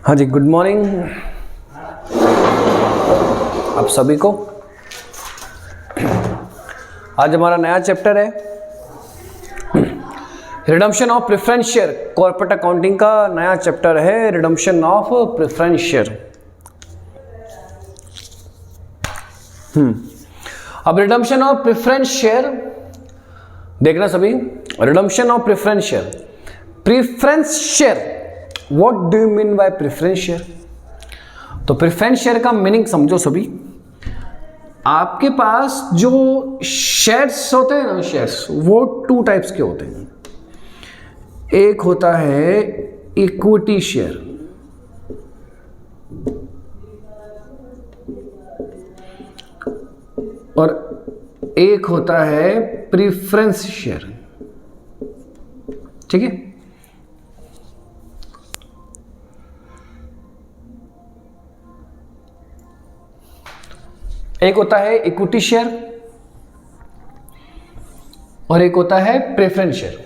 हाँ जी, good morning आप सभी को। आज हमारा नया चैप्टर है redemption of preference share. Corporate accounting का नया चैप्टर है रिडम्पशन ऑफ प्रेफरेंस शेयर। अब रिडम्पशन ऑफ प्रेफरेंस शेयर देखना सभी। Redemption of preference share, preference share, what do you mean bye preference share? तो प्रेफरेंस शेयर का meaning समझो सभी। आपके पास जो शेयर्स होते हैं ना, शेयर्स वो टू टाइप्स के होते हैं। एक होता है इक्विटी शेयर और एक होता है प्रेफरेंस शेयर। ठीक है, एक होता है इक्विटी शेयर और एक होता है प्रेफरेंस शेयर।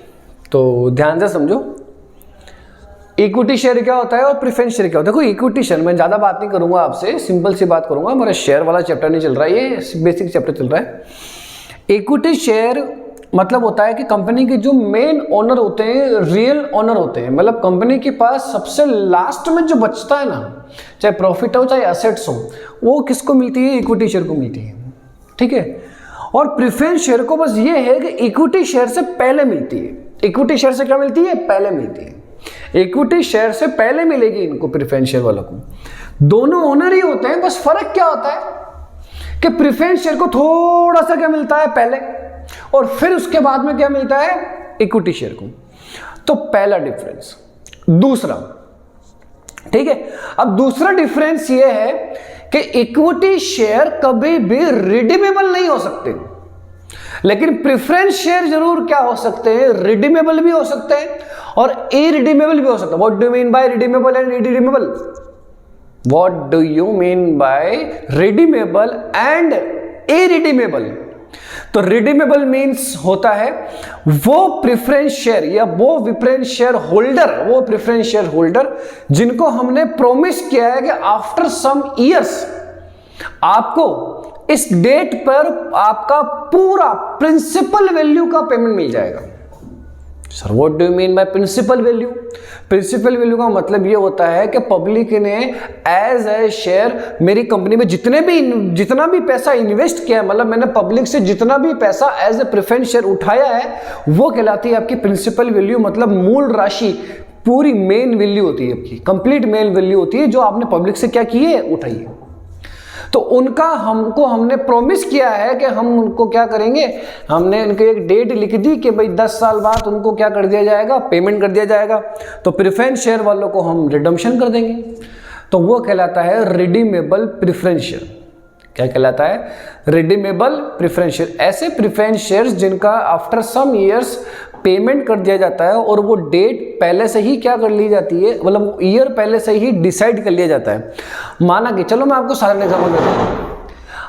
तो ध्यान से समझो, इक्विटी शेयर क्या होता है और प्रेफरेंस शेयर क्या होता है। देखो, इक्विटी शेयर मैं ज्यादा बात नहीं करूंगा आपसे, सिंपल सी बात करूंगा। हमारा शेयर वाला चैप्टर नहीं चल रहा है, ये बेसिक चैप्टर चल रहा है। इक्विटी शेयर मतलब होता है कि कंपनी के जो मेन ओनर होते हैं, रियल ओनर होते हैं, मतलब कंपनी के पास सबसे लास्ट में जो बचता है ना, चाहे प्रॉफिट हो चाहे एसेट्स हो, वो किसको मिलती है? इक्विटी शेयर को मिलती है। ठीक है, और प्रेफरेंस शेयर को बस ये है कि इक्विटी शेयर से पहले मिलती है। इक्विटी शेयर से क्या मिलती है? पहले मिलती है। इक्विटी शेयर से पहले मिलेगी इनको, प्रेफरेंस शेयर वालों को। दोनों ओनर ही होते हैं, बस फर्क क्या होता है कि प्रेफरेंस शेयर को थोड़ा सा क्या मिलता है पहले, और फिर उसके बाद में क्या मिलता है? इक्विटी शेयर को। तो पहला डिफरेंस। दूसरा, ठीक है, अब दूसरा डिफरेंस ये है कि इक्विटी शेयर कभी भी रिडीमेबल नहीं हो सकते, लेकिन प्रेफरेंस शेयर जरूर क्या हो सकते हैं? रिडीमेबल भी हो सकते हैं और इरिडीमेबल भी हो सकते हैं। What do you mean bye redeemable and irredeemable? What do you mean bye redeemable and irredeemable? तो रिडीमेबल मींस होता है वो प्रेफरेंस शेयर या वो प्रेफरेंस शेयर होल्डर, वो प्रेफरेंस शेयर होल्डर जिनको हमने प्रॉमिस किया है कि आफ्टर सम इयर्स आपको इस डेट पर आपका पूरा प्रिंसिपल वैल्यू का पेमेंट मिल जाएगा। Sir, what do you mean by principal value? Principal value का मतलब ये होता है कि पब्लिक ने एज ए शेयर मेरी कंपनी में जितना भी पैसा इन्वेस्ट किया है, मतलब मैंने पब्लिक से जितना भी पैसा एज ए प्रेफरेंस शेयर उठाया है, वो कहलाती है आपकी प्रिंसिपल वैल्यू। मतलब मूल राशि, पूरी मेन वैल्यू होती है आपकी, कंप्लीट मेन वैल्यू होती है जो आपने पब्लिक से क्या की है? उठाई है। तो उनका हमने प्रॉमिस किया है कि हम उनको क्या करेंगे, हमने उनको एक डेट लिख दी कि भाई 10 साल बाद उनको क्या कर दिया जाएगा? पेमेंट कर दिया जाएगा। तो प्रेफरेंस शेयर वालों को हम रिडम्पशन कर देंगे। तो वो कहलाता है रिडीमेबल प्रेफरेंस शेयर। क्या कहलाता है? Redeemable preference share. ऐसे प्रेफरेंस शेयर्स जिनका आफ्टर सम ईयर्स पेमेंट कर दिया जाता है और वो डेट पहले से ही क्या कर ली जाती है, मतलब ईयर पहले से ही डिसाइड कर लिया जाता है। माना कि चलो मैं आपको साधारण एग्जांपल देता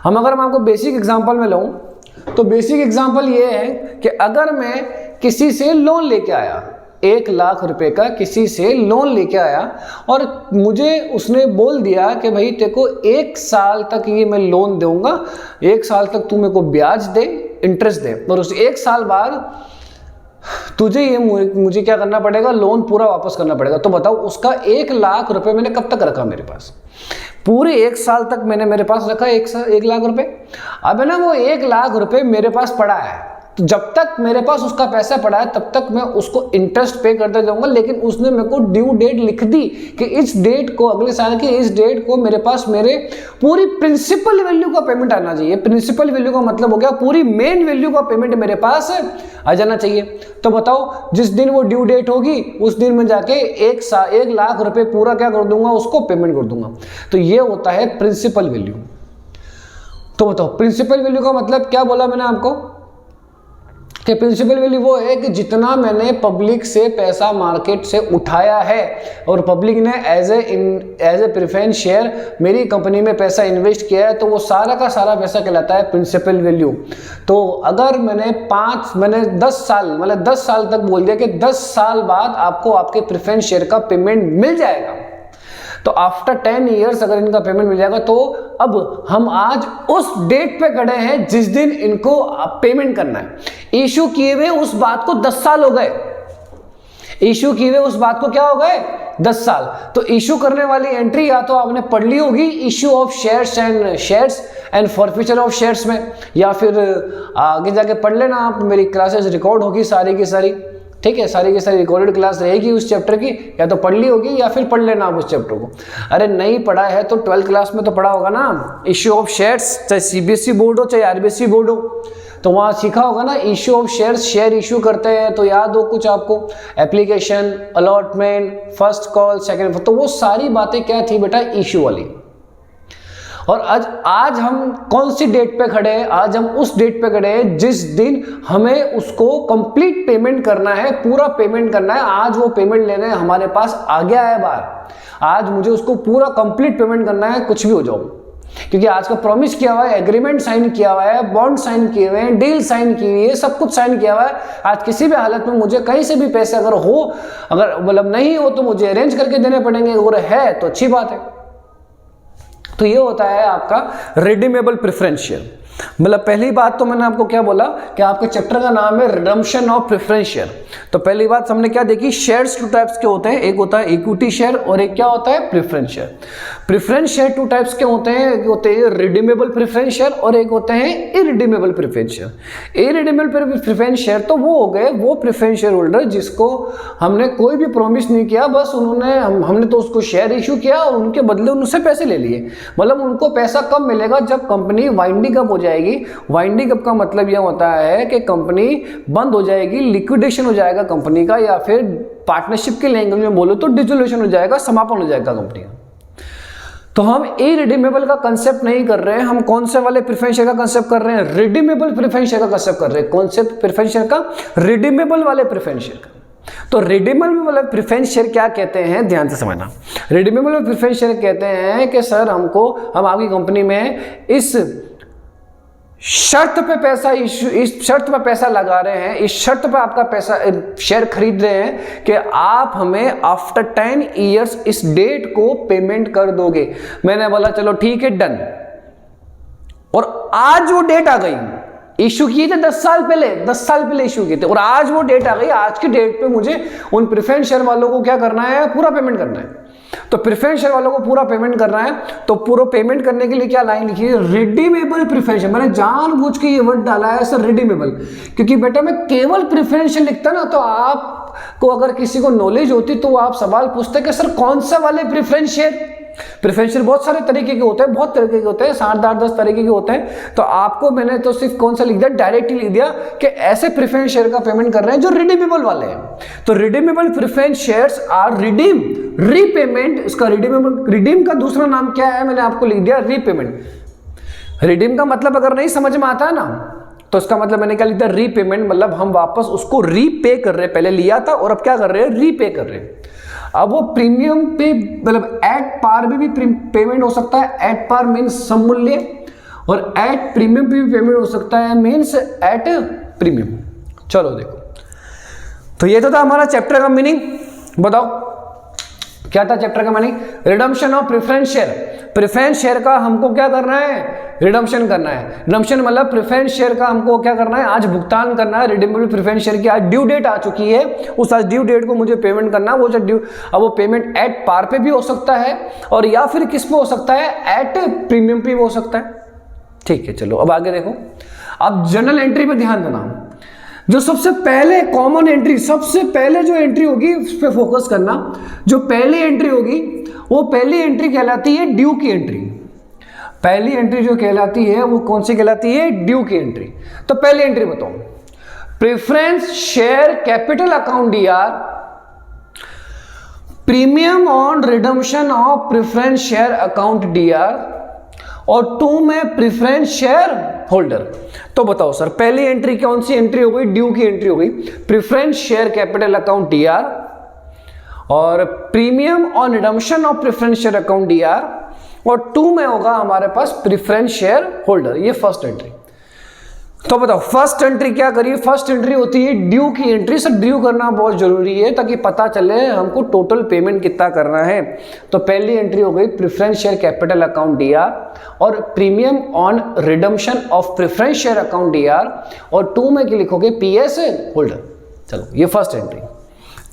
हूँ। अगर मैं आपको बेसिक एग्जांपल में लाऊं तो बेसिक एग्जांपल ये है कि अगर मैं किसी से लोन लेके आया, 1 लाख रुपए का किसी से लोन लेके आया और मुझे उसने बोल दिया कि भाई तेरे को 1 साल तक ये मैं लोन दूंगा, 1 साल तक तू मेरे को ब्याज दे, इंटरेस्ट दे, और उस 1 साल बाद तुझे ये मुझे क्या करना पड़ेगा? लोन पूरा वापस करना पड़ेगा। तो बताओ, उसका 1 लाख रुपए मैंने कब तक रखा मेरे पास? पूरे 1 साल तक मैंने मेरे पास रखा 1 लाख रुपए। अब है ना, वो 1 लाख रुपए मेरे पास पड़ा है, तो जब तक मेरे पास उसका पैसा पड़ा है तब तक मैं उसको इंटरेस्ट पे करते जाऊंगा। लेकिन उसने मेरे को ड्यू डेट लिख दी कि इस डेट को, अगले साल की इस डेट को मेरे पास मेरे पूरी प्रिंसिपल वैल्यू का पेमेंट आना चाहिए। प्रिंसिपल वैल्यू का मतलब हो गया पूरी मेन वैल्यू का पेमेंट मेरे पास आ जाना चाहिए। तो बताओ, जिस दिन वो ड्यू डेट होगी उस दिन मैं जाके 1 लाख रुपए पूरा क्या कर दूंगा? उसको पेमेंट कर दूंगा। तो ये होता है प्रिंसिपल वैल्यू। तो बताओ, प्रिंसिपल वैल्यू का मतलब क्या बोला मैंने आपको कि प्रिंसिपल वैल्यू वो है कि जितना मैंने पब्लिक से पैसा मार्केट से उठाया है और पब्लिक ने एज ए प्रेफरेंस शेयर मेरी कंपनी में पैसा इन्वेस्ट किया है, तो वो सारा का सारा पैसा कहलाता है प्रिंसिपल वैल्यू। तो अगर मैंने 10 साल, मतलब 10 साल तक बोल दिया कि 10 साल बाद आपको आपके प्रेफरेंस शेयर का पेमेंट मिल जाएगा, तो आफ्टर 10 ईयर्स अगर इनका पेमेंट मिल जाएगा, तो अब हम आज उस डेट पे खड़े हैं जिस दिन इनको पेमेंट करना है। इशू किए हुए उस बात को 10 साल हो गए, इशू किए हुए उस बात को क्या हो गए 10 साल। तो इशू करने वाली एंट्री या तो आपने पढ़ ली होगी issue of shares and forfeiture of shares में, या फिर आगे जाके पढ़ लेना आप, मेरी क्लासेस रिकॉर्ड होगी सारी की सारी, ठीक है, सारी की सारी रिकॉर्डेड क्लास रहेगी उस चैप्टर की, या तो पढ़ ली होगी या फिर पढ़ लेना आप उस चैप्टर को। अरे नहीं पढ़ा है तो 12th क्लास में तो पढ़ा होगा ना, इशू ऑफ शेयर्स, चाहे सीबीएसई बोर्ड हो चाहे आरबीएसई बोर्ड हो, तो वहाँ सीखा होगा ना issue of shares, share issue करते हैं तो याद हो कुछ आपको, application, allotment, first call, second, तो वो सारी बातें क्या थी बेटा इशू वाली। और आज हम कौन सी डेट पे खड़े हैं, आज हम उस डेट पे खड़े हैं जिस दिन हमें उसको कंप्लीट पेमेंट करना है, पूरा पेमेंट करना है। आज वो पेमेंट लेने हमारे पास आ गया है बाहर, आज मुझे उसको पूरा कंप्लीट पेमेंट करना है, कुछ भी हो जाओ, क्योंकि आज का प्रॉमिस किया हुआ है, एग्रीमेंट साइन किया हुआ है, बॉन्ड साइन किए हुए हैं, डील साइन की हुई है, सब कुछ साइन किया हुआ है। आज किसी भी हालत में मुझे कहीं से भी पैसे अगर मतलब नहीं हो तो मुझे अरेंज करके देने पड़ेंगे, और है तो अच्छी बात है। तो ये होता है आपका रिडीमेबल प्रेफरेंस शेयर। मतलब पहली बात तो मैंने आपको क्या बोला कि आपके चैप्टर का नाम है रिडम्पशन ऑफ प्रेफरेंस शेयर। तो पहली बात हमने क्या देखी, शेयर्स 2 टाइप्स के होते हैं, एक होता है इक्विटी शेयर और एक क्या होता है preference share. Preference share 2 types के होते हैं, एक होते हैं रिडीमेबल प्रेफरेंस शेयर और एक होते हैं irredeemable preference share. Irredeemable preference share तो वो हो गए वो प्रेफरेंस शेयर होल्डर जिसको हमने कोई भी प्रॉमिस नहीं किया, बस हमने तो उसको शेयर इशू किया और उनके बदले उनसे पैसे ले लिए। मतलब उनको पैसा कब मिलेगा, जब कंपनी वाइंडिंग अप हो जाएगी। वाइंडिंग अप का मतलब यह होता है कि कंपनी बंद हो जाएगी, लिक्विडेशन हो जाएगा कंपनी का, या फिर पार्टनरशिप के लैंग्वेज में बोलो तो डिसोल्यूशन हो जाएगा, समापन हो जाएगा कंपनी का। तो हम इरिडीमेबल का कंसेप्ट नहीं कर रहे हैं, हम कौन से वाले प्रेफरेंस शेयर का कंसेप्ट कर रहे हैं, रिडीमेबल प्रेफरेंस शेयर का कंसेप्ट कर रहे हैं। कॉन्सेप्ट प्रेफरेंस शेयर का, रिडीमेबल वाले प्रेफरेंस शेयर का। तो रिडीमेबल वाला प्रेफरेंस शेयर क्या कहते हैं, ध्यान से समझना। रिडीमेबल प्रेफरेंस शेयर कहते हैं कि सर हम आपकी कंपनी में इस शर्त पे पैसा इस शर्त पे पैसा लगा रहे हैं, इस शर्त पे आपका पैसा शेयर खरीद रहे हैं कि आप हमें आफ्टर 10 ईयर्स इस डेट को पेमेंट कर दोगे। मैंने बोला चलो ठीक है, डन। और आज वो डेट आ गई, इशू किए थे 10 साल पहले इशू किए थे, और आज वो डेट आ गई। आज की डेट पे मुझे उन प्रेफरेंस शेयर वालों को क्या करना है, पूरा पेमेंट करना है। तो प्रेफरेंस शेयर वालों को पूरा पेमेंट करना है, तो पूरा पेमेंट करने के लिए क्या लाइन लिखी है, रिडीमेबल प्रेफरेंस शेयर। मैंने जानबूझ के ये वर्ड डाला है सर रिडीमेबल, क्योंकि बेटा मैं केवल प्रेफरेंस शेयर लिखता ना तो आपको अगर किसी को नॉलेज होती तो आप सवाल पूछते कि सर कौन सा वाले प्रेफरेंस शेयर। प्रेफरेंस शेयर बहुत सारे तरीके के होते हैं, बहुत तरीके के होते हैं, 7-8-10 तरीके के होते हैं। तो आपको मैंने तो सिर्फ कौन सा लिख दिया, डायरेक्टली लिख दिया कि ऐसे प्रेफरेंस शेयर का पेमेंट कर रहे हैं जो रिडीमेबल वाले हैं। तो redeemable preference shares are redeem, repayment. इसका रिडीम का दूसरा नाम क्या है, मैंने आपको लिख दिया रीपेमेंट। रिडीम का मतलब अगर नहीं समझ में आता है ना, तो इसका मतलब मैंने क्या लिख दिया, रीपेमेंट। मतलब हम वापस उसको रीपे कर रहे हैं, पहले लिया था और अब क्या कर रहे हैं, रीपे कर रहे हैं। अब वो प्रीमियम पे मतलब एट पार में भी पेमेंट हो सकता है, एट पार मीन्स सममूल्य, और एट प्रीमियम पे भी पेमेंट हो सकता है, मीन्स एट प्रीमियम। चलो देखो, तो ये तो था हमारा चैप्टर का मीनिंग। बताओ क्या था चैप्टर का meaning, redemption of preference share. Preference share का हमको क्या करना है, रिडम्पशन करना है। रिडम्पशन मतलब प्रेफरेंस शेयर का हमको क्या करना है, आज भुगतान करना है। रिडीमेबल प्रेफरेंस शेयर की आज ड्यू डेट आ चुकी है, उस आज ड्यू डेट को मुझे पेमेंट करना है। वो जो ड्यू, अब वो पेमेंट एट पार पे भी हो सकता है और या फिर किस पे हो सकता है, एट प्रीमियम पे भी हो सकता है। ठीक है, चलो अब आगे देखो। अब जर्नल एंट्री पे ध्यान देना। जो सबसे पहले कॉमन एंट्री, सबसे पहले जो एंट्री होगी उस पर फोकस करना। जो पहली एंट्री होगी वो पहली एंट्री कहलाती है ड्यू की एंट्री। पहली एंट्री जो कहलाती है वो कौन सी कहलाती है, ड्यू की एंट्री। तो पहली एंट्री बताओ, preference share capital account DR, premium on redemption of preference share account DR, और 2 में प्रेफरेंस शेयर होल्डर। तो बताओ सर पहली एंट्री कौन सी एंट्री हो गई, ड्यू की एंट्री हो गई, preference share capital account DR, और premium on redemption of preference share account DR, और 2 में होगा हमारे पास प्रेफरेंस शेयर होल्डर। ये फर्स्ट एंट्री। तो बताओ फर्स्ट एंट्री क्या करिए, फर्स्ट एंट्री होती है ड्यू की एंट्री। सर ड्यू करना बहुत जरूरी है ताकि पता चले हमको टोटल पेमेंट कितना करना है। तो पहली एंट्री हो गई preference share capital account DR और premium on redemption of preference share account DR, और 2 में लिखोगे पीएस होल्डर। चलो ये फर्स्ट एंट्री।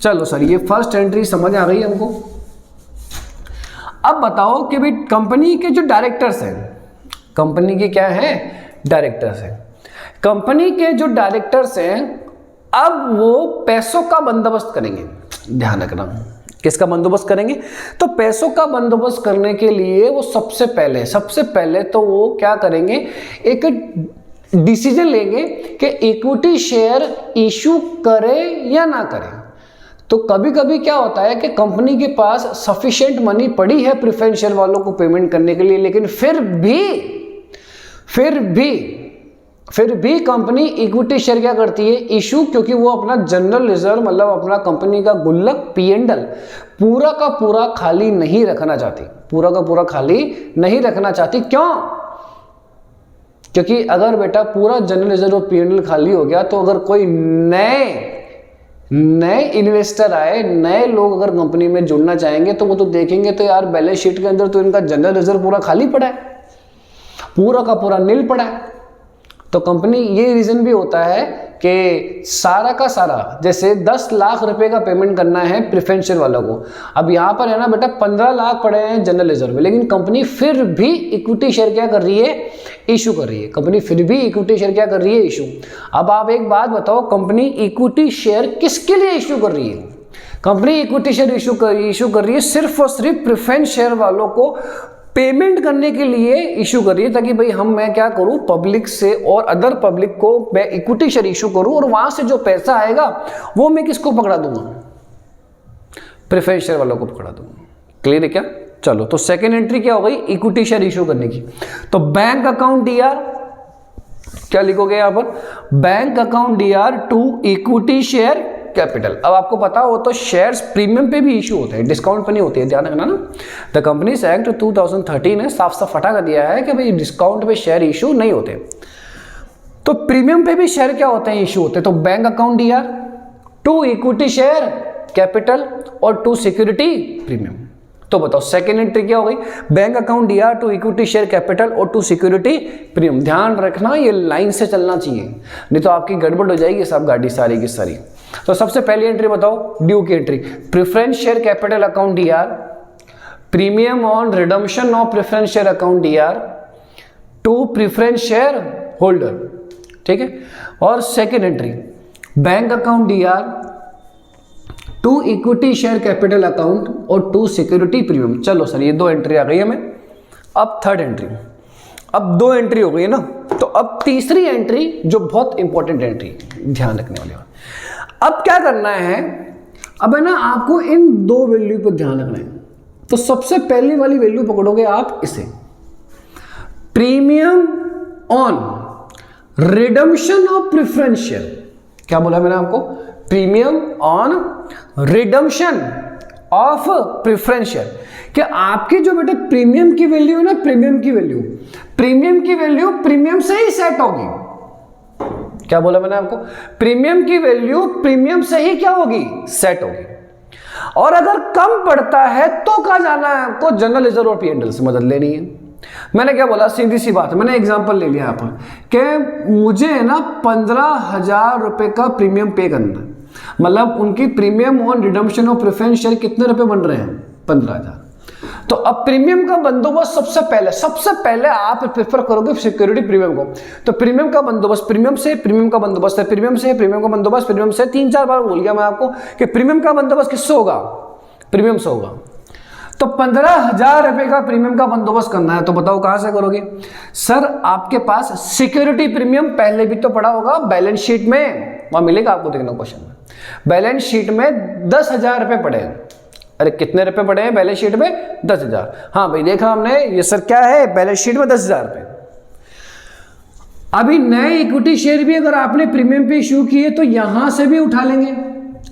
चलो सर ये फर्स्ट एंट्री समझ आ गई हमको। अब बताओ कि भाई कंपनी के जो डायरेक्टर्स हैं, कंपनी के क्या हैं, डायरेक्टर्स हैं, कंपनी के जो डायरेक्टर्स हैं अब वो पैसों का बंदोबस्त करेंगे। ध्यान रखना किसका बंदोबस्त करेंगे, तो पैसों का बंदोबस्त करने के लिए वो सबसे पहले तो वो क्या करेंगे, एक डिसीजन लेंगे कि इक्विटी शेयर इशू करे या ना करे। तो कभी कभी क्या होता है कि कंपनी के पास सफिशिएंट मनी पड़ी है प्रेफरेंस शेयर वालों को पेमेंट करने के लिए, लेकिन फिर भी कंपनी इक्विटी शेयर क्या करती है, इशू, क्योंकि वो अपना जनरल रिजर्व मतलब अपना कंपनी का गुल्लक P&L पूरा का पूरा खाली नहीं रखना चाहती, पूरा का पूरा खाली नहीं रखना चाहती। क्यों? क्योंकि अगर बेटा पूरा जनरल रिजर्व और P&L खाली हो गया तो अगर कोई नए इन्वेस्टर आए, नए लोग अगर कंपनी में जुड़ना चाहेंगे तो वो तो देखेंगे तो यार बैलेंस शीट के अंदर तो इनका जनरल रिजर्व पूरा खाली पड़ा है, पूरा का पूरा नील पड़ा है। तो कंपनी, ये रीजन भी होता है कि सारा का सारा जैसे 10 लाख रुपए का पेमेंट करना है प्रेफरेंस शेयर वालों को, अब यहाँ पर है ना बेटा 15 लाख पड़े हैं जनरल रिजर्व में, लेकिन कंपनी फिर भी इक्विटी शेयर क्या कर रही है, इशू कर रही है। कंपनी फिर भी इक्विटी शेयर क्या कर रही है, इशू। अब आप एक बात बताओ, कंपनी इक्विटी शेयर किसके लिए इशू कर रही है? कंपनी इक्विटी शेयर इशू कर रही है सिर्फ और सिर्फ प्रेफरेंस शेयर वालों को पेमेंट करने के लिए इशू कर रही है, ताकि भाई मैं क्या करूं, पब्लिक से और अदर पब्लिक को मैं इक्विटी शेयर इशू करूं और वहां से जो पैसा आएगा वो मैं किसको पकड़ा दूंगा, प्रेफरेंस शेयर वालों को पकड़ा दूंगा। क्लियर है क्या? चलो तो सेकेंड एंट्री क्या हो गई, इक्विटी शेयर इशू करने की। तो बैंक अकाउंट डीआर क्या लिखोगे यहां पर, bank account DR to equity share capital. अब आपको पता हो तो शेयर्स प्रीमियम पे भी इशू होते हैं, डिस्काउंट पे नहीं होते हैं, ध्यान रखना ना। द कंपनीज एक्ट 2013 ने साफ साफ हटा कर दिया है कि भाई डिस्काउंट पे शेयर इशू नहीं होते, तो प्रीमियम पे भी शेयर क्या होते हैं, इशू होते हैं। तो bank account DR to equity share capital और टू सिक्योरिटी प्रीमियम। तो बताओ सेकेंड एंट्री क्या हो गई, bank account DR to equity share capital और टू सिक्योरिटी प्रीमियम। ध्यान रखना ये लाइन से चलना चाहिए, नहीं तो आपकी गड़बड़ हो जाएगी सब गाड़ी सारी की सारी। तो सबसे पहली एंट्री बताओ, ड्यू की entry, preference share capital account DR, premium on redemption of preference share account DR to preference share holder, ठीक है। और second entry bank account DR to equity share capital account और टू सिक्योरिटी प्रीमियम। चलो sir ये 2 entry आ गई हमें। अब third entry, अब 2 एंट्री हो गई ना, तो अब तीसरी एंट्री जो बहुत इंपॉर्टेंट एंट्री ध्यान रखने वाली है। अब क्या करना है, अब है ना आपको इन 2 वैल्यू पर ध्यान रखना है। तो सबसे पहली वाली वैल्यू पकड़ोगे आप इसे, premium on redemption of preference share. क्या बोला मैंने आपको, premium on redemption of preference share. क्या आपकी जो बेटे प्रीमियम की वैल्यू है ना, प्रीमियम की वैल्यू प्रीमियम से ही सेट होगी। क्या बोला मैंने आपको, प्रीमियम की वैल्यू प्रीमियम से ही क्या होगी, सेट होगी। और अगर कम पड़ता है तो कहा जाना है आपको जनरल रिजर्व और P&L से मदद लेनी है। मैंने क्या बोला, सीधी सी बात है, मैंने एग्जांपल ले लिया यहाँ पर कि मुझे है ना 15,000 रुपए का प्रीमियम पे करना है, मतलब उनकी premium on redemption of preference share कितने रुपए बन रहे हैं, 15,000। तो अब प्रीमियम का बंदोबस्त सबसे पहले आप प्रेफर करोगे सिक्योरिटी प्रीमियम को। तो प्रीमियम का बंदोबस्त प्रीमियम का बंदोबस्त है, प्रीमियम का बंदोबस्त प्रीमियम से 3-4 बार बोल गया मैं आपको कि प्रीमियम का बंदोबस्त किससे होगा, प्रीमियम से होगा। तो 15,000 रुपए का प्रीमियम का बंदोबस्त करना है, तो बताओ कहां से करोगे। सर आपके पास सिक्योरिटी प्रीमियम पहले भी तो पड़ा होगा बैलेंस शीट में, वहां मिलेगा आपको, देखना क्वेश्चन में बैलेंस शीट में 10,000 रुपए पड़े हैं। अरे कितने रुपए पड़े हैं बैलेंस शीट में, 10,000। हाँ भाई देखा हमने, ये सर क्या है बैलेंस शीट में 10,000 रुपए। अभी नए इक्विटी शेयर भी अगर आपने प्रीमियम पे इशू किए तो यहां से भी उठा लेंगे,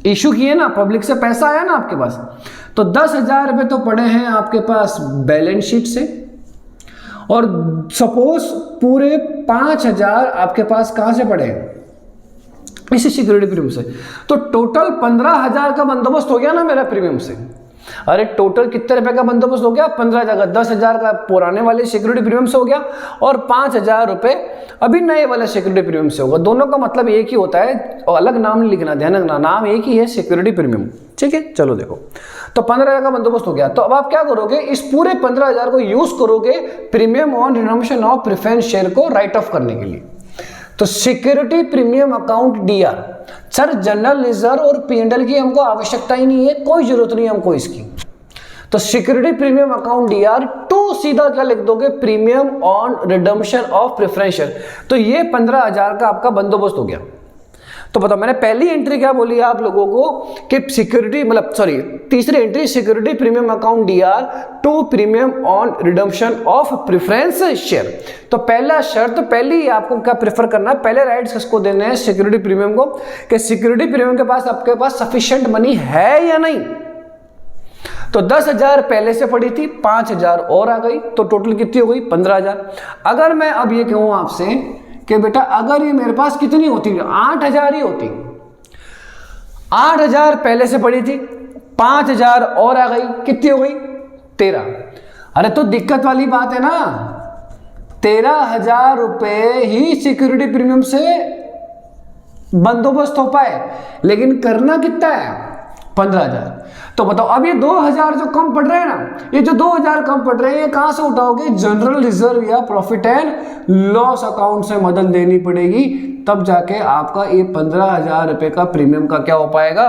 इशू किए ना, पब्लिक से पैसा आया ना आपके पास, तो 10,000 रुपए तो पड़े हैं आपके पास बैलेंस शीट से, और सपोज पूरे 5,000 आपके पास कहां से पड़े इसी सिक्योरिटी प्रीमियम से, तो टोटल 15,000 का बंदोबस्त हो गया ना मेरा प्रीमियम से। अरे टोटल कितने रुपए का बंदोबस्त हो गया? 15,000 का। 10,000 का पुराने वाले सिक्योरिटी प्रीमियम से हो गया और 5,000 रुपए अभी नए वाले सिक्योरिटी प्रीमियम से होगा। दोनों का मतलब एक ही होता है और अलग नाम नहीं लिखना, ध्यान रखना, नाम एक ही है, सिक्योरिटी प्रीमियम। ठीक है, चलो देखो, तो 15,000 का बंदोबस्त हो गया। तो अब आप क्या करोगे, इस पूरे 15,000 को यूज करोगे premium on redemption of preference share को राइट ऑफ करने के लिए। तो security premium account D R, sir general reserve और पीएनएल की हमको आवश्यकता ही नहीं है, कोई जरूरत नहीं है हमको इसकी। तो security premium account DR to सीधा क्या लिख दोगे, premium on redemption of preference share. तो ये 15,000 का आपका बंदोबस्त हो गया। तो बताओ मैंने पहली एंट्री क्या बोली है आप लोगों को कि सिक्योरिटी मतलब सॉरी तीसरी entry security premium account DR to premium on redemption of preference share. तो पहला शर्त, पहली आपको क्या प्रेफर करना है, पहले राइट्स किसको देने हैं, सिक्योरिटी प्रीमियम को, कि सिक्योरिटी प्रीमियम के पास आपके पास सफिशिएंट मनी है या नहीं। तो 10,000 पहले से पड़ी थी, 5,000 और आ गई, तो टोटल कितनी हो गई, 15,000। अगर मैं अब ये कहूं आपसे कि बेटा अगर ये मेरे पास कितनी होती, 8,000 ही होती, 8,000 पहले से पड़ी थी, 5,000 और आ गई, कितनी हो गई, 13। अरे तो दिक्कत वाली बात है ना, 13,000 रुपए ही सिक्योरिटी प्रीमियम से बंदोबस्त हो पाए, लेकिन करना कितना है, 15,000। तो बताओ अब ये 2,000 जो कम पड़ रहे हैं ना, ये जो 2,000 कम पड़ रहे हैं, ये कहां से उठाओगे, जनरल रिजर्व या प्रॉफिट एंड लॉस अकाउंट से मदद देनी पड़ेगी, तब जाके आपका ये 15,000 रुपए का प्रीमियम का क्या हो पाएगा,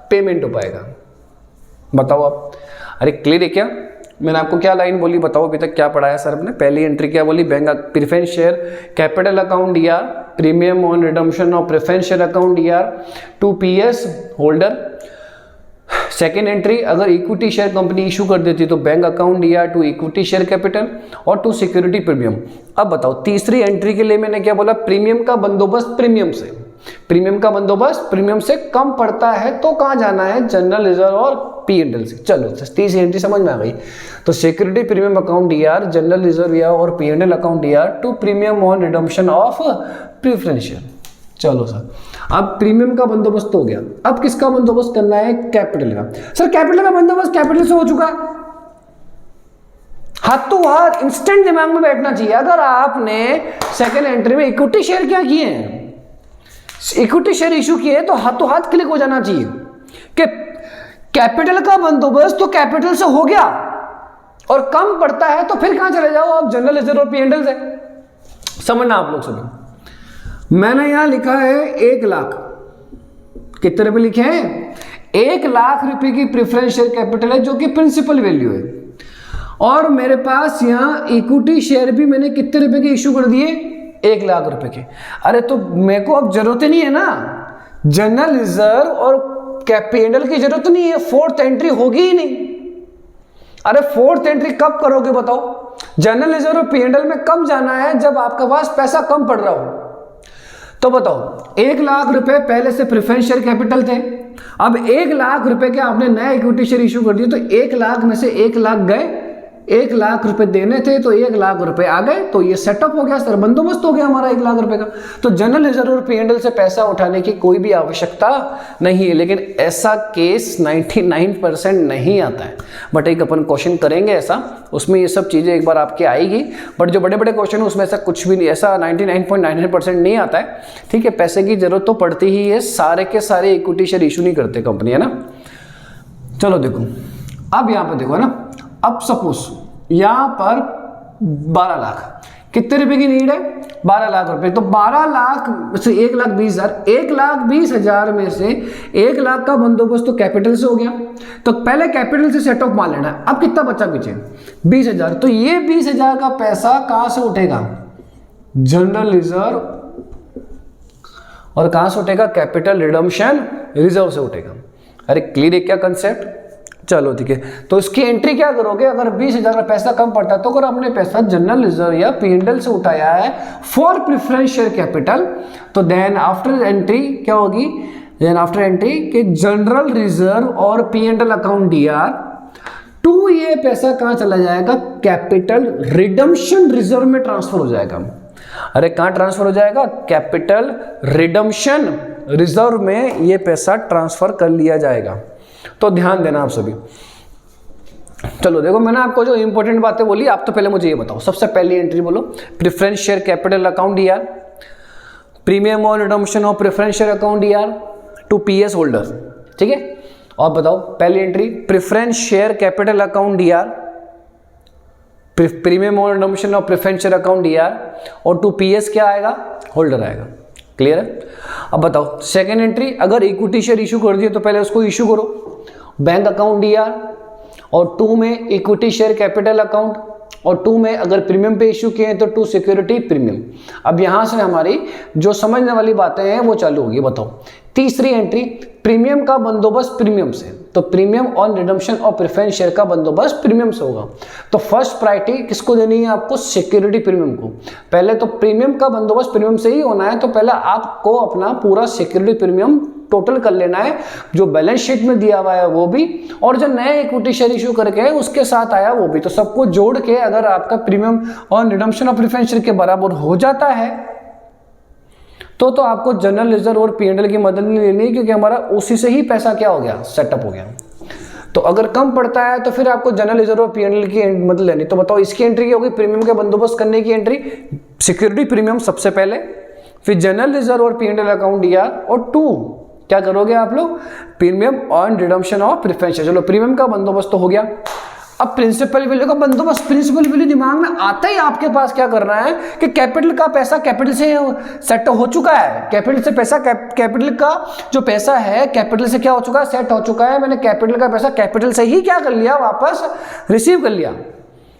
पेमेंट हो पाएगा। बताओ आप, अरे क्लियर है क्या? मैंने आपको क्या लाइन बोली बताओ, अभी तक क्या पढ़ाया सर हमने? पहली एंट्री क्या बोली, bank preference share capital account DR, premium on redemption of preference share account DR to PS holder. Second entry अगर इक्विटी शेयर कंपनी इशू कर देती तो bank account DR to equity share capital और to security premium. अब बताओ तीसरी entry के लिए मैंने क्या बोला, प्रीमियम का बंदोबस्त प्रीमियम से, प्रीमियम का बंदोबस्त प्रीमियम से कम पड़ता है तो कहां जाना है, जनरल रिजर्व और पीएनएल से। चलो तीसरी एंट्री समझ में आ गई। तो security premium account DR, general reserve या और PNL account DR to premium on redemption of preference share. चलो सर अब प्रीमियम का बंदोबस्त हो गया, अब किसका बंदोबस्त करना है, कैपिटल का। सर कैपिटल का बंदोबस्त कैपिटल से हो चुका है, हाथों हाथ इंस्टेंट दिमाग में बैठना चाहिए। अगर आपने सेकेंड एंट्री में इक्विटी शेयर क्या किए हैं, इक्विटी शेयर इशू किए हैं, तो हाथों हाथ क्लिक हो जाना चाहिए कि कैपिटल का बंदोबस्त तो कैपिटल से हो गया और कम पड़ता है तो फिर कहां चले जाओ आप, जनरल रिजर्व और पीएनएल से। समझना आप लोग सभी, मैंने यहां लिखा है 1 लाख, कितने रुपए लिखे हैं, 1 लाख रुपए की प्रेफरेंस शेयर कैपिटल है जो कि प्रिंसिपल वैल्यू है, और मेरे पास यहां इक्विटी शेयर भी मैंने कितने रुपए के इशू कर दिए, 1 लाख रुपए के। अरे तो मेरे को अब जरूरत ही नहीं है ना, जनरल रिजर्व और पीएनएल की जरूरत नहीं है, फोर्थ एंट्री होगी ही नहीं। अरे फोर्थ एंट्री कब करोगे बताओ, जनरल रिजर्व और पीएनएल में कब जाना है, जब आपके पास पैसा कम पड़ रहा हो। तो बताओ 1 लाख रुपए पहले से प्रेफरेंस शेयर कैपिटल थे, अब 1 लाख रुपए के आपने नए इक्विटी शेयर इशू कर दिए, तो 1 लाख में से 1 लाख गए, 1 लाख रुपए देने थे तो 1 लाख रुपए आ गए, तो ये सेटअप हो गया सर, बंदोबस्त हो गया हमारा 1 लाख रुपए का। तो जनरल रिजर्व और पीएनएल से पैसा उठाने की कोई भी आवश्यकता नहीं है, लेकिन ऐसा केस 99% नहीं आता है, बट एक अपन क्वेश्चन करेंगे ऐसा, उसमें ये सब चीजें एक बार आपके आएगी, बट जो बड़े बड़े क्वेश्चन है उसमें ऐसा कुछ भी नहीं, ऐसा 99.99% नहीं आता है। ठीक है, पैसे की जरूरत तो पड़ती ही है, सारे के सारे इक्विटी शेयर इशू नहीं करते कंपनी, है ना। चलो देखो अब यहाँ पे देखो, है ना, अब सपोज यहां पर 12 लाख, कितने रुपए की नीड है, 12 लाख रुपए। तो 12 लाख से 1,20,000, 1,20,000 में से 1 लाख का बंदोबस्त तो कैपिटल से हो गया, तो पहले कैपिटल से सेट ऑफ मान लेना है। अब कितना बचा पीछे, 20,000। तो ये 20,000 का पैसा कहां से उठेगा, जनरल रिजर्व, और कहां से उठेगा, कैपिटल रिडम्पशन रिजर्व से उठेगा। अरे क्लियर है क्या कंसेप्ट? चलो ठीक है, तो इसकी एंट्री क्या करोगे, अगर 20,000 का पैसा कम पड़ता है तो अगर हमने पैसा जनरल रिजर्व या पीएनएल से उठाया है फॉर प्रेफरेंस शेयर कैपिटल, तो देन आफ्टर एंट्री क्या होगी, देन आफ्टर एंट्री कि जनरल रिजर्व और पीएनएल अकाउंट डीआर टू ये पैसा कहाँ चला जाएगा, कैपिटल रिडम्पशन रिजर्व में ट्रांसफर हो जाएगा। अरे कहाँ ट्रांसफर हो जाएगा, कैपिटल रिडम्पशन रिजर्व में ये पैसा ट्रांसफर कर लिया जाएगा। तो ध्यान देना आप सभी। चलो देखो, मैंने आपको जो इंपॉर्टेंट बातें बोली, आप तो पहले मुझे ये बताओ, सबसे पहली एंट्री बोलो, preference share capital account DR, premium और redemption of preference share account DR to PS holder, ठीक है। और बताओ पहली entry, preference share capital account DR, premium और redemption of preference share account DR, और टू पीएस क्या आएगा, होल्डर आएगा। क्लियर है। अब बताओ सेकेंड एंट्री, अगर इक्विटी शेयर इशू कर दिए तो पहले उसको इशू करो, बैंक अकाउंट डीआर, और टू में इक्विटी शेयर कैपिटल अकाउंट, और टू में अगर प्रीमियम पे इशू किए हैं तो टू सिक्योरिटी प्रीमियम। अब यहां से हमारी जो समझने वाली बातें हैं वो चालू होगी। बताओ तीसरी एंट्री, प्रीमियम का बंदोबस्त प्रीमियम से, तो प्रीमियम ऑन रिडम्पशन और प्रेफरेंस शेयर का बंदोबस्त प्रीमियम से होगा। तो फर्स्ट प्रायोरिटी किसको देनी है आपको, सिक्योरिटी प्रीमियम को। पहले तो प्रीमियम का बंदोबस्त प्रीमियम से ही होना है, तो पहले आपको अपना पूरा सिक्योरिटी प्रीमियम टोटल कर लेना है, जो बैलेंस शीट में दिया हुआ है वो भी, और जो नए इक्विटी शेयर इशू करके उसके साथ आया वो भी। तो सबको जोड़ के अगर आपका प्रीमियम और रिडम्पशन ऑफ प्रेफरेंस शेयर के बराबर हो जाता है तो आपको जनरल रिजर्व और पीएनएल की मदद नहीं लेनी, क्योंकि हमारा उसी से ही पैसा क्या हो गया, सेटअप हो गया। तो अगर कम पड़ता है तो फिर आपको जनरल रिजर्व और पीएनएल की मदद लेनी। तो बताओ इसकी एंट्री क्या होगी, प्रीमियम के बंदोबस्त करने की एंट्री, सिक्योरिटी प्रीमियम सबसे पहले, फिर जनरल रिजर्व और पीएनएल अकाउंट डीआर, और टू क्या करोगे आप लोग, premium on redemption of preference share. चलो प्रीमियम का बंदोबस्त तो हो गया। अब प्रिंसिपल वैल्यू का बंदोबस्त, प्रिंसिपल वैल्यू दिमाग में आता ही आपके पास क्या करना है कि कैपिटल का पैसा कैपिटल से सेट हो चुका है, कैपिटल से पैसा कैपिटल का जो पैसा है कैपिटल से क्या हो चुका है, सेट हो चुका है। मैंने कैपिटल का पैसा कैपिटल से ही क्या कर लिया, वापस रिसीव कर लिया।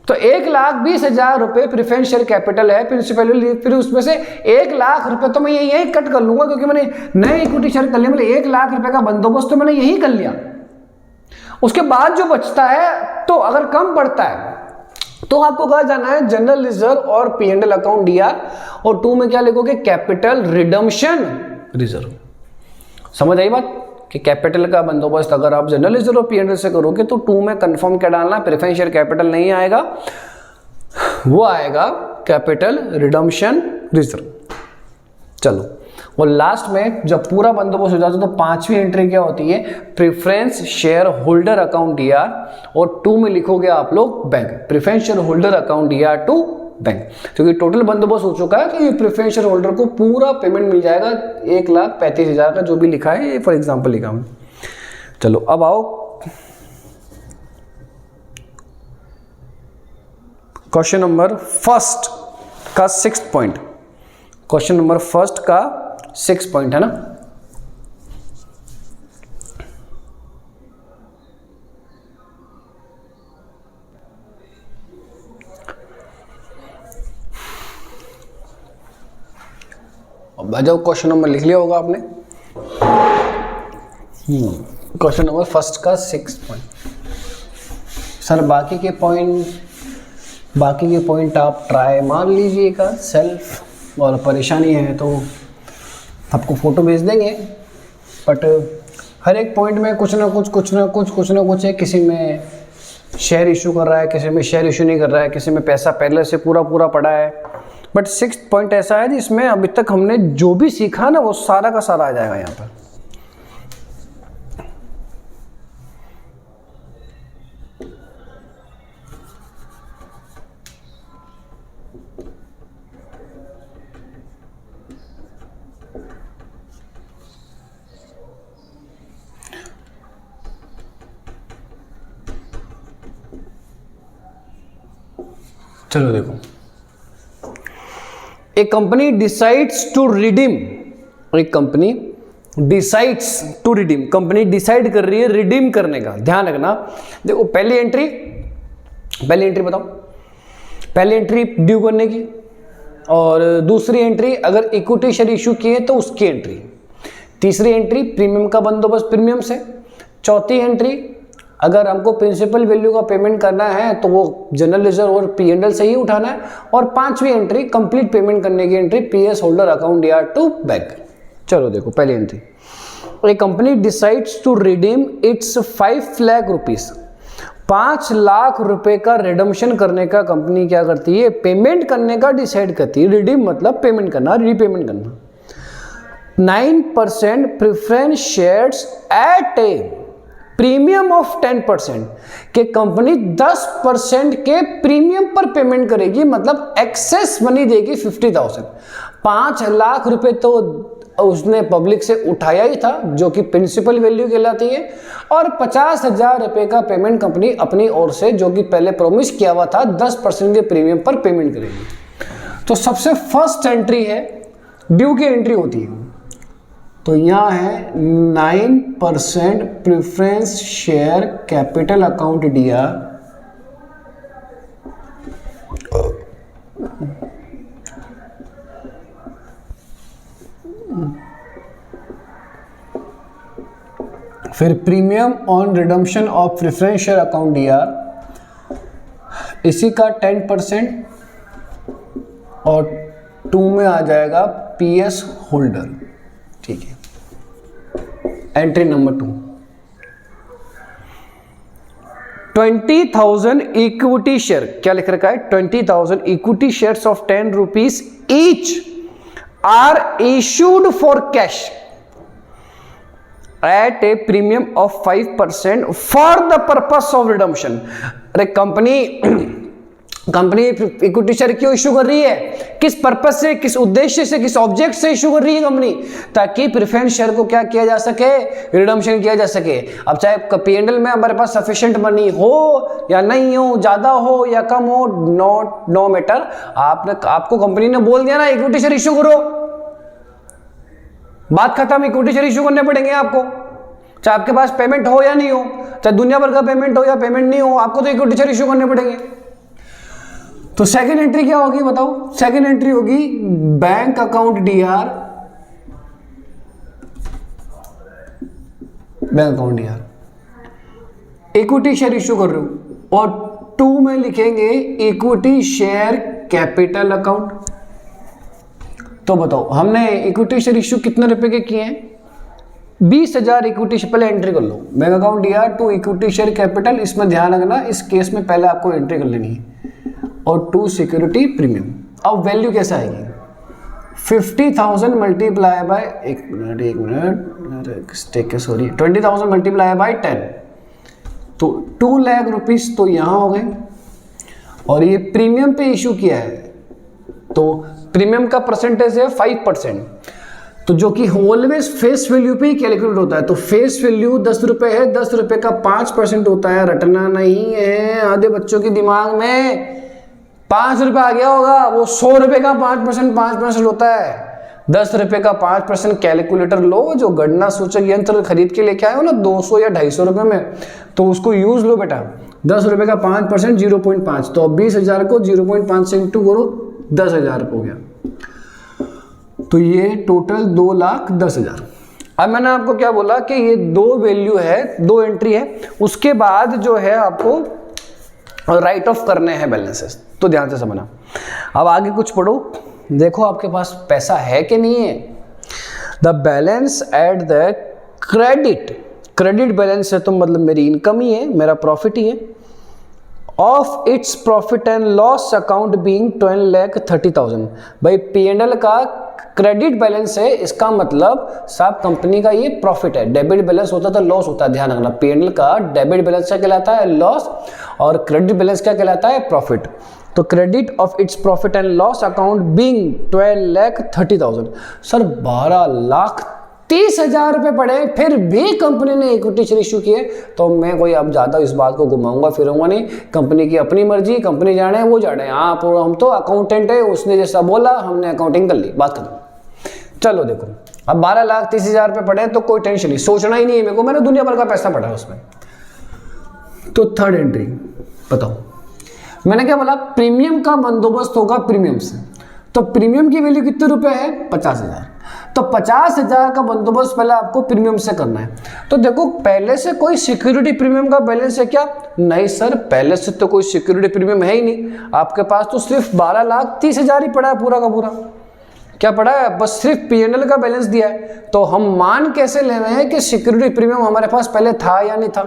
तो 1,20,000 रुपए प्रेफरेंस शेयर कैपिटल है, प्रिंसिपल वैल्यू, फिर उसमें से 1 लाख रुपए तो मैं यही कट कर लूंगा, क्योंकि मैंने नए इक्विटी शेयर कर लिया, मतलब 1 लाख रुपए का बंदोबस्त तो मैंने यही कर लिया। उसके बाद जो बचता है, तो अगर कम पड़ता है तो आपको कहा जाना है जनरल रिजर्व और पीएनएल अकाउंट डीआर, और टू में क्या लिखोगे, कैपिटल रिडम्पशन रिजर्व। समझ आई बात कि कैपिटल का बंदोबस्त अगर आप जनरल रिजर्व और पीएनएल से करोगे तो टू में कंफर्म क्या डालना, प्रेफरेंस शेयर कैपिटल नहीं आएगा, वो आएगा कैपिटल रिडम्पशन रिजर्व। चलो, और लास्ट में जब पूरा बंदोबस्त हो जाता है तो पांचवी एंट्री क्या होती है, preference share holder account DR, और टू में लिखोगे आप लोग bank, preference share holder account DR to bank. क्योंकि टोटल बंदोबस्त हो चुका है कि ये प्रेफरेंस शेयर होल्डर को पूरा पेमेंट मिल जाएगा 1,35,000 का, जो भी लिखा है, ये फॉर एग्जाम्पल लिखा मैं। चलो अब आओ क्वेश्चन नंबर फर्स्ट का 6th point, question number first का 6 पॉइंट है ना। अब आ जाओ, क्वेश्चन नंबर लिख लिया होगा आपने। क्वेश्चन नंबर फर्स्ट का 6 पॉइंट। सर बाकी के पॉइंट आप ट्राई मार लीजिएगा सेल्फ, और परेशानी है तो आपको फोटो भेज देंगे, बट हर एक पॉइंट में कुछ ना कुछ है। किसी में शेयर इशू कर रहा है, किसी में शेयर इशू नहीं कर रहा है, किसी में पैसा पहले से पूरा पड़ा है। बट 6th पॉइंट ऐसा है जिसमें अभी तक हमने जो भी सीखा ना वो सारा का सारा आ जाएगा यहाँ पर। चलो देखो, एक company decides to redeem, company decide कर रही है रिडीम करने का। ध्यान रखना, देखो पहली एंट्री बताओ, पहली एंट्री ड्यू करने की, और दूसरी एंट्री अगर इक्विटी शेयर इशू किए तो उसकी एंट्री, तीसरी एंट्री प्रीमियम का बंदोबस्त प्रीमियम से, चौथी एंट्री अगर हमको प्रिंसिपल वैल्यू का पेमेंट करना है तो वो जनरल रिजर्व और पीएनएल से ही उठाना है, और पांचवी एंट्री कंप्लीट पेमेंट करने की entry PS holder account DR to bank. चलो देखो पहली entry, a company decides to redeem its 5 lakh rupees 5 lakh रुपए का रिडम्पशन करने का कंपनी क्या करती है, पेमेंट करने का डिसाइड करती है। रिडीम मतलब पेमेंट करना, रीपेमेंट करना। 9% preference shares at a premium of 10%, कि कंपनी 10% के प्रीमियम पर पेमेंट करेगी, मतलब एक्सेस मनी देगी 50,000। 5 लाख रुपए तो उसने पब्लिक से उठाया ही था, जो कि प्रिंसिपल वैल्यू कहलाती है, और 50,000 रुपए का पेमेंट कंपनी अपनी ओर से, जो कि पहले प्रॉमिस किया हुआ था, 10% के प्रीमियम पर पेमेंट करेगी। तो सबसे फर्स्ट एंट्री है, ड्यू की एंट्री होती है। तो यहाँ है 9% प्रेफरेंस शेयर कैपिटल अकाउंट दिया, फिर premium on redemption of preference share account दिया, इसी का 10%, और 2 में आ जाएगा पीएस होल्डर। ठीक है, एंट्री नंबर 2, 20,000 इक्विटी शेयर, क्या लिख रखा है, 20,000 equity shares of 10 rupees each are issued for cash at a premium of 5% for the purpose of redemption. अरे कंपनी इक्विटी शेयर क्यों इश्यू कर रही है, किस पर्पस से, किस उद्देश्य से, किस ऑब्जेक्ट से इश्यू कर रही है कंपनी, ताकि प्रेफरेंस शेयर को क्या किया जा सके, रिडम्पशन किया जा सके। अब चाहे P&L में हमारे पास सफिशिएंट मनी हो या नहीं हो, ज्यादा हो या कम हो, नो मैटर, आपको कंपनी ने बोल दिया ना इक्विटी शेयर इश्यू करो, बात खत्म। इक्विटी शेयर इश्यू करने पड़ेंगे आपको, चाहे आपके पास पेमेंट हो या नहीं हो, चाहे दुनिया भर का पेमेंट हो या पेमेंट नहीं हो, आपको तो इक्विटी शेयर इश्यू करने पड़ेंगे। तो सेकंड एंट्री क्या होगी बताओ, सेकंड एंट्री होगी bank account D R, bank account D R, equity share issue कर रहे हो, और 2 में लिखेंगे इक्विटी शेयर कैपिटल अकाउंट। तो बताओ हमने इक्विटी शेयर इश्यू कितने रुपए के किए हैं, 20,000 इक्विटी शेयर, पहले एंट्री कर लो, bank account DR to equity share capital, इसमें ध्यान रखना, इस केस में पहले आपको एंट्री कर लेनी है, और 2 सिक्योरिटी प्रीमियम। अब वैल्यू कैसे आएगी, 50,000 मल्टीप्लाई बाय 20,000 मल्टीप्लाई बाय 10, तो 2 लाख रुपीस तो यहां हो गए, और ये प्रीमियम पे इश्यू किया है, तो प्रीमियम का परसेंटेज है 5%, तो जो कि ऑलवेज फेस वैल्यू पे ही कैलकुलेट होता है। तो फेस वैल्यू 10 रुपए है, 10 रुपए का 5% होता है, रटना नहीं है आधे बच्चों के दिमाग में, 5 रुपए आ गया होगा, वो 100 रुपए का 5% होता है। 10 रुपए का 5% कैलकुलेटर लो, जो गणना सूचक यंत्र खरीद के लेके आए हो ना 200 या 250 रुपए में, तो उसको यूज लो बेटा। 10 रुपए का 5% 0.5, तो 20,000 को 0.5 से इंटू करो, 10,000 हो गया, तो ये टोटल 2,10,000। अब मैंने आपको क्या बोला कि ये 2 वैल्यू है, 2 एंट्री है, उसके बाद जो है आपको राइट ऑफ करने हैं बैलेंसेस, तो ध्यान से समझना। अब आगे कुछ पढ़ो, देखो आपके पास पैसा है कि नहीं है। The balance at the credit balance है, तो मतलब मेरी इनकम ही है, मेरा प्रॉफिट ही है, of its profit and loss account being 12,30,000। भाई P&L का क्रेडिट बैलेंस है, इसका मतलब साहब कंपनी का ये प्रॉफिट है, डेबिट बैलेंस होता तो लॉस होता है, ध्यान रखना। P&L का डेबिट बैलेंस क्या कहलाता है, लॉस, और क्रेडिट बैलेंस क्या कहलाता है, प्रॉफिट। तो credit of its profit and loss account being 12,30,000। Sir 12,30,000 रुपए पड़े, फिर भी कंपनी ने इक्विटी शेयर इश्यू किए, तो मैं कोई अब ज्यादा इस बात को घुमाऊंगा फिरूंगा नहीं, कंपनी की अपनी मर्जी, कंपनी जाने वो जाने, हाँ हम तो अकाउंटेंट है, उसने जैसा बोला हमने अकाउंटिंग कर ली, बात खत्म। चलो देखो, अब 12,30,000 रुपए पड़े तो कोई टेंशन नहीं, सोचना ही नहीं है मेरे को, मैंने दुनिया भर का पैसा पड़ा उसमें। तो थर्ड एंट्री बताओ, मैंने क्या बोला, प्रीमियम का बंदोबस्त होगा प्रीमियम से, तो प्रीमियम की वैल्यू कितने रुपए है, 50,000, तो 50,000 का बंदोबस्त पहले आपको प्रीमियम से करना है। तो देखो पहले से कोई सिक्योरिटी प्रीमियम का बैलेंस है क्या, नहीं सर पहले से तो कोई सिक्योरिटी प्रीमियम है ही नहीं, आपके पास तो सिर्फ 12,30,000 ही पड़ा है पूरा का पूरा। क्या पढ़ा है, बस सिर्फ P&L का बैलेंस दिया है। तो हम मान कैसे ले रहे हैं कि सिक्योरिटी प्रीमियम हमारे पास पहले था या नहीं था।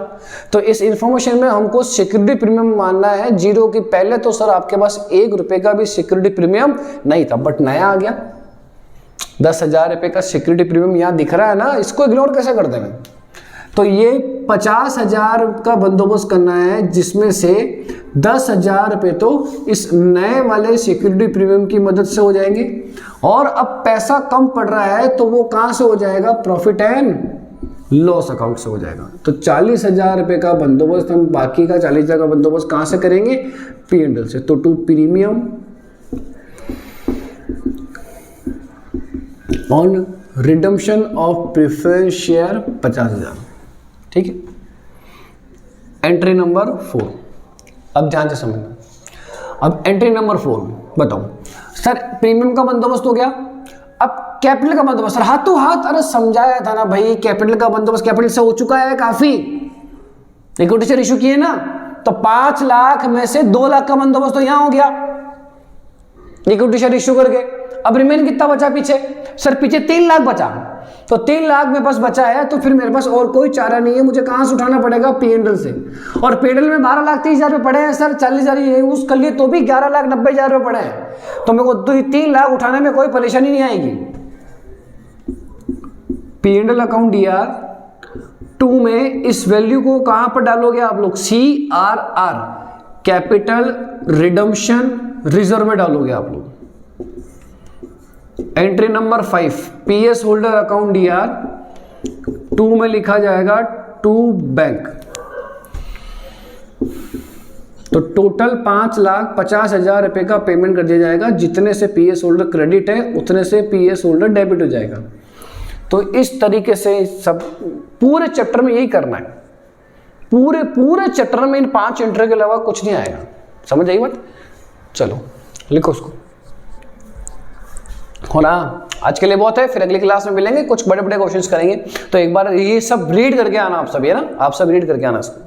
तो इस इंफॉर्मेशन में हमको सिक्योरिटी प्रीमियम मानना है जीरो की। पहले तो सर आपके पास 1 रुपए का भी सिक्योरिटी प्रीमियम नहीं था, बट नया आ गया 10,000 रुपए का सिक्योरिटी प्रीमियम यहाँ दिख रहा है ना, इसको इग्नोर कैसे कर देंगे। तो ये 50,000 का बंदोबस्त करना है, जिसमें से 10,000 रुपये तो इस नए वाले सिक्योरिटी प्रीमियम की मदद से हो जाएंगे। और अब पैसा कम पड़ रहा है तो वो कहाँ से हो जाएगा, प्रॉफिट एंड लॉस अकाउंट से हो जाएगा। तो 40,000 रुपये का बंदोबस्त हम, बाकी का 40,000 का बंदोबस्त कहाँ से करेंगे, P&L से। तो to premium on redemption of preference share 50,000, ठीक है। एंट्री नंबर 4, अब ध्यान से समझना। अब एंट्री नंबर 4 बताओ सर, प्रीमियम का बंदोबस्त हो गया, अब कैपिटल का बंदोबस्त। सर हाथों हाथ, अरे समझाया था ना भाई, कैपिटल का बंदोबस्त कैपिटल से हो चुका है काफी, इक्विटी शेयर इशू किए ना, तो 5 लाख में से 2 लाख का बंदोबस्त तो यहां हो गया इक्विटी शेयर इशू करके। अब रिमेन कितना बचा पीछे, सर पीछे 3 लाख बचा, तो 3 लाख मेरे पास बचा है, तो फिर मेरे पास और कोई चारा नहीं है, मुझे कहां से उठाना पड़ेगा, P&L से। और P&L में 12,30,000 रुपये पड़े हैं सर, 40,000 यूज कर लिए तो भी 11,90,000 रुपये पड़े हैं, तो मेरे को 3 लाख उठाने में कोई परेशानी नहीं आएगी। P&L अकाउंट DR2 में इस वैल्यू को कहां पर डालोगे आप लोग, CRR कैपिटल रिडम्पशन रिजर्व में डालोगे आप लोग। Entry number 5 PS holder account DR2 में लिखा जाएगा टू बैंक। तो टोटल 5,50,000 रुपए का पेमेंट कर दिया जाएगा, जितने से PS होल्डर क्रेडिट है उतने से PS होल्डर डेबिट हो जाएगा। तो इस तरीके से सब पूरे चैप्टर में यही करना है, पूरे चैप्टर में इन 5 एंट्री के अलावा कुछ नहीं आएगा। समझ आई बात, चलो लिखो उसको। हो ना, आज के लिए बहुत है, फिर अगली क्लास में मिलेंगे, कुछ बड़े बड़े क्वेश्चंस करेंगे। तो एक बार ये सब रीड करके आना आप सब, ये ना आप सब रीड करके आना इसको।